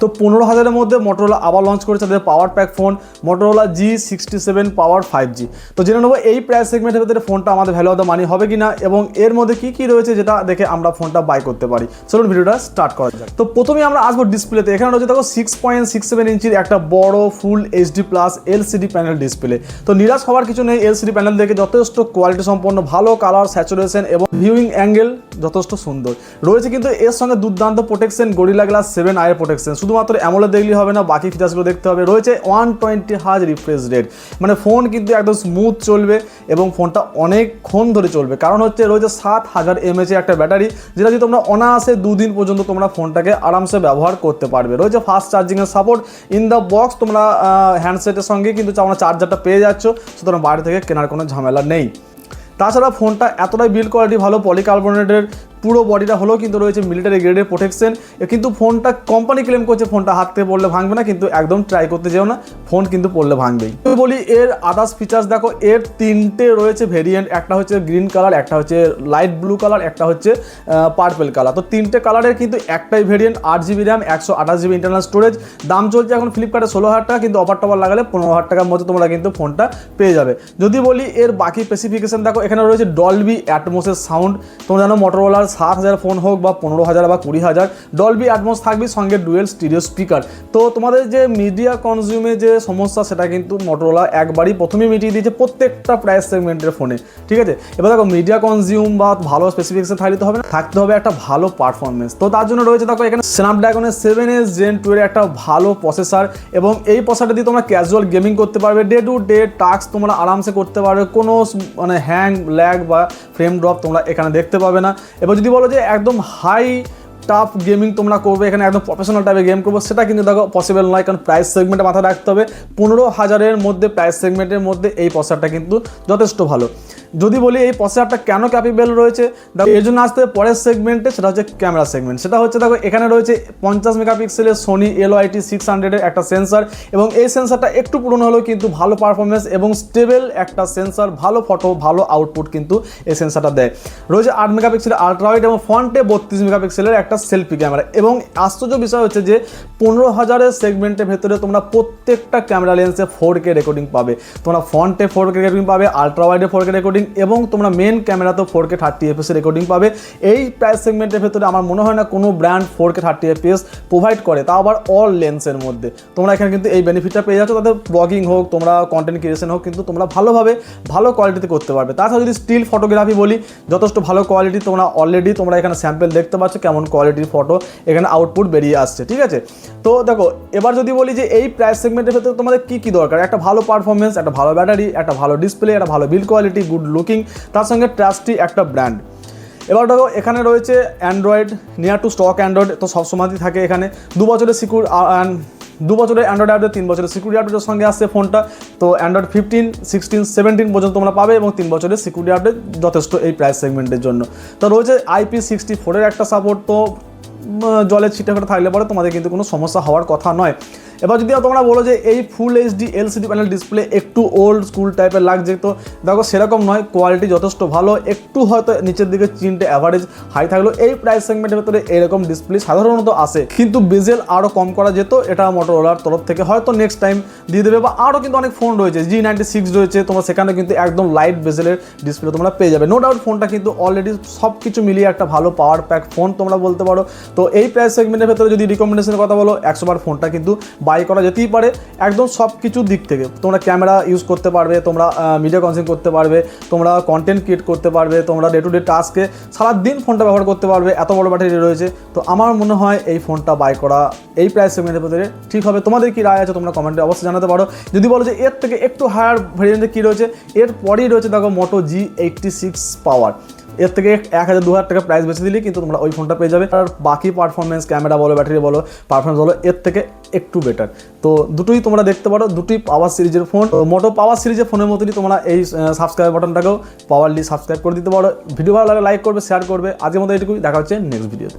তো 15,000-এর মধ্যে মোটরোলা আবার লঞ্চ করেছে তাদের power pack phone Motorola G67 পাওয়ার 5G। তো জেনে নেবো এই প্রাইস সেগমেন্টের ভেতরে ফোনটা আমাদের ভ্যালু অফ দ্য মানি হবে কিনা এবং এর মধ্যে কি রয়েছে যেটা দেখে আমরা ফোনটা বাই করতে পারি। চলুন ভিডিওটা স্টার্ট করা যাক। তো প্রথমেই আমরা আসবো ডিসপ্লেতে। এখানে রয়েছে দেখো 6.67 ইঞ্চির একটা বড় ফুল HD+ LCD প্যানেল ডিসপ্লে। তো নিরাশ হওয়ার কিছু নেই, LCD প্যানেল দেখে যথেষ্ট কোয়ালিটি সম্পন্ন, ভালো কালার স্যাচুরেশন এবং ভিউইং অ্যাঙ্গেল যথেষ্ট সুন্দর রয়েছে। কিন্তু এর সঙ্গে দুর্দান্ত protection, gorilla glass 7 I protection. শুধুমাত্র অ্যামোলেড দেখলেই হবে না, বাকি ফিচার্সগুলো দেখতে হবে। রয়েছে 120 হার্জ রিফ্রেশ রেট, মানে ফোন কিন্তু একদম স্মুথ চলবে এবং ফোনটা অনেকক্ষণ ধরে চলবে। কারণ হচ্ছে রয়েছে 7000 mAh একটা ব্যাটারি, যেটা যদি তোমরা অনায়াসে 2 দিন পর্যন্ত তোমরা ফোনটাকে আরামসে ব্যবহার করতে পারবে। রয়েছে ফাস্ট চার্জিংয়ের সাপোর্ট ইন দ্য বক্স। তোমরা হ্যান্ডসেটের সঙ্গে কিন্তু তোমরা চার্জারটা পেয়ে যাচ্ছ, সুতরাং বাইরে থেকে কেনার কোনো ঝামেলা নেই। তাছাড়া ফোনটা এতটাই বিল্ড কোয়ালিটি ভালো, পলিকার্বনেটের পুরো বডিটা হলেও কিন্তু রয়েছে মিলিটারি গ্রেডের প্রোটেকশন। কিন্তু ফোনটা কোম্পানি ক্লেম করছে ফোনটা হাত থেকে পড়লে ভাঙবে না, কিন্তু একদম ট্রাই করতে যেও না, ফোন কিন্তু পড়লে ভাঙবেই। আমি বলি এর আদার্স ফিচার্স দেখো, এর 3টে রয়েছে ভেরিয়েন্ট, একটা হচ্ছে গ্রিন কালার, একটা হচ্ছে লাইট ব্লু কালার, একটা হচ্ছে পার্পেল কালার। তো 3টে কালারের কিন্তু একটাই variant, 8GB RAM, 128GB internal storage. দাম চলছে এখন ফ্লিপকার্টে 16,000 টাকা, কিন্তু অফার টফার লাগালে 15,000 টাকার মধ্যে তোমরা কিন্তু ফোনটা পেয়ে যাবে। যদি বলি এর বাকি স্পেসিফিকেশন দেখো, এখানে রয়েছে ডলবি অ্যাটমসের সাউন্ড। তোমরা জানো মোটরোলার 7,000 ফোন হোক বা 15,000 বা 20,000, ডলবি অ্যাটমস থাকবে, সঙ্গে ডুয়েল স্টিরিও স্পিকার। তো তোমাদের যে মিডিয়া কনজিউমে যে সমস্যা সেটা কিন্তু মোটরোলা একবারই প্রথমেই মিটিয়ে দিয়েছে প্রত্যেকটা প্রাইস সেগমেন্টের ফোনে, ঠিক আছে। এবার দেখো মিডিয়া কনজিউম বা ভালো স্পেসিফিকেশন থাকতে হবে না, থাকতে হবে একটা ভালো পারফরমেন্স। তো তার জন্য রয়েছে দেখো এখানে স্ন্যাপড্রাগনের 7S Gen 2 এর একটা ভালো প্রসেসর, এবং এই প্রসেসরটা দিয়ে তোমরা ক্যাজুয়াল গেমিং করতে পারবে, ডে টু ডে টাস্ক তোমরা আরামসে করতে পারবে, কোনো মানে হ্যাং ল্যাগ বা ফ্রেম ড্রপ তোমরা এখানে দেখতে পাবে না। এবার যদি বলো যে একদম হাই টাফ গেমিং তোমরা করবে, এখানে একদম প্রফেশনাল টাইপের গেম করবো, সেটা কিন্তু দেখো পসিবল নয়, কারণ প্রাইস সেগমেন্টে মাথায় রাখতে হবে 15,000-এর মধ্যে প্রাইস সেগমেন্টের মধ্যে এই প্রসেসরটা কিন্তু যথেষ্ট ভালো। যদি বলি এই প্রসেসরটা কেন ক্যাপেবল রয়েছে, দেখো এর জন্য আসতে পরের সেগমেন্টে, সেটা হচ্ছে ক্যামেরা সেগমেন্ট। সেটা হচ্ছে দেখো এখানে রয়েছে 50 মেগাপিক্সেলের সোনি LYT 600-এর একটা সেন্সার, এবং এই সেন্সারটা একটু পুরনো হলেও কিন্তু ভালো পারফরমেন্স এবং স্টেবল একটা সেন্সার, ভালো ফটো ভালো আউটপুট কিন্তু এই সেন্সারটা দেয়। রয়েছে 8 মেগাপিক্সেলের আলট্রা ওয়াইড এবং ফ্রন্টে 32 মেগাপিক্সেলের একটা সেলফি ক্যামেরা। এবং আশ্চর্য বিষয় হচ্ছে যে 15,000-এর সেগমেন্টের ভেতরে তোমরা প্রত্যেকটা ক্যামেরা লেন্সে 4K রেকর্ডিং পাবে। তোমরা ফ্রন্টে 4K রেকর্ডিং পাবে, আলট্রা ওয়াইডে 4K রেকর্ডিং, এবং তোমরা মেন ক্যামেরাতেও 4K 30fps রেকর্ডিং পাবে। এই প্রাইস সেগমেন্টের ভেতরে আমার মনে হয় না কোনো ব্র্যান্ড 4K 30fps প্রোভাইড করে, তাও আবার অল লেন্সের মধ্যে। তোমরা এখানে কিন্তু এই বেনিফিটটা পেয়ে যাচ্ছ, তাদের ব্লগিং হোক, তোমরা কন্টেন্ট ক্রিয়েশন হোক, কিন্তু তোমরা ভালোভাবে ভালো কোয়ালিটিতে করতে পারবে। তাছাড়া যদি স্টিল ফটোগ্রাফি বলি, যথেষ্ট ভালো কোয়ালিটি, তোমরা অলরেডি তোমরা এখানে স্যাম্পল দেখতে পাচ্ছ কেমন কোয়ালিটির ফটো এখানে আউটপুট বেরিয়ে আসছে, ঠিক আছে। তো দেখো এবার যদি বলি যে এই প্রাইস সেগমেন্টের ভেতরে তোমাদের কি দরকার, একটা ভালো পারফরমেন্স, একটা ভালো ব্যাটারি, একটা ভালো ডিসপ্লে, একটা ভালো বিল্ড কোয়ালিটি, গুড লুকিং, তার সঙ্গে ট্রাস্টি একটা ব্র্যান্ড। এবার দেখো এখানে রয়েছে Android, near to stock Android তো সবসময়ই থাকে এখানে। 2 বছরের অ্যান্ড্রয়েড আপডেট, 3 বছরের সিকিউরিটি আপডেটের সঙ্গে আসছে ফোনটা। তো অ্যান্ড্রয়েড 15, 16, 17 পর্যন্ত তোমরা পাবে, এবং 3 বছরের সিকিউরিটি আপডেট যথেষ্ট এই প্রাইস সেগমেন্টের জন্য। তো রয়েছে IP64-এর একটা সাপোর্ট। তো জলের ছিটে ফেটে থাকলে পরে তোমাদের কিন্তু কোনো সমস্যা হওয়ার কথা নয়। এবার যদি তোমরা বলো যে এই ফুল HD LCD প্যানেল ডিসপ্লে একটু ওল্ড স্কুল টাইপের লাগছে, তো দেখো সেরকম নয়, কোয়ালিটি যথেষ্ট ভালো, একটু হয়তো নিচের দিকে চিনটে অ্যাভারেজ হাই থাকলেও এই প্রাইস সেগমেন্টের ভেতরে এরকম ডিসপ্লে সাধারণত আসে, কিন্তু বেজেল আরও কম করা যেত, এটা মোটরোলার তরফ থেকে হয়তো নেক্সট টাইম দিয়ে দেবে। বা আরও কিন্তু অনেক ফোন রয়েছে, G96 রয়েছে, তোমরা সেখানে কিন্তু একদম লাইট বেজেলের ডিসপ্লে তোমরা পেয়ে যাবে। নো ডাউট ফোনটা কিন্তু অলরেডি সব কিছু মিলিয়ে একটা ভালো পাওয়ার প্যাক ফোন তোমরা বলতে পারো। তো এই প্রাইস সেগমেন্টের ভেতরে যদি রিকমেন্ডেশনের কথা বলো, 100 বার ফোনটা কিন্তু বাই করা যেতেই পারে একদম সব কিছুর দিক থেকে। তোমরা ক্যামেরা ইউজ করতে পারবে, তোমরা মিডিয়া কনজিউম করতে পারবে, তোমরা কন্টেন্ট ক্রিয়েট করতে পারবে, তোমরা ডে টু ডে টাস্কে সারাদিন ফোনটা ব্যবহার করতে পারবে, এত বড় ব্যাটারি রয়েছে। তো আমার মনে হয় এই ফোনটা বাই করা এই প্রাইস সেগমেন্টের ভেতরে ঠিক হবে। তোমাদের কি রায় আছে তোমরা কমেন্টে অবশ্যই জানাতে পারো। যদি বলো যে এর থেকে একটু হায়ার ভেরিয়েন্টে কী রয়েছে, এরপরেই রয়েছে দেখো মোটো G86 পাওয়ার। এর থেকে 1,000-2,000 টাকা প্রাইস বেশি দিলেই কিন্তু তোমরা ওই ফোনটা পেয়ে যাবে। আর বাকি পারফরমেন্স, ক্যামেরা বলো, ব্যাটারি বলো, পারফরমেন্স বলো, এর থেকে একটু বেটার। তো দুটোই তোমরা দেখতে পারো, দুটোই পাওয়ার সিরিজের ফোন। মোটো পাওয়ার সিরিজের ফোনের মতোই তোমরা এই সাবস্ক্রাইব বাটনটাকেও পাওয়ারলি সাবস্ক্রাইব করে দিতে পারো। ভিডিও ভালো লাগে লাইক করবে, শেয়ার করবে। আজকের মতো এটুকুই, দেখা হচ্ছে নেক্সট ভিডিওতে।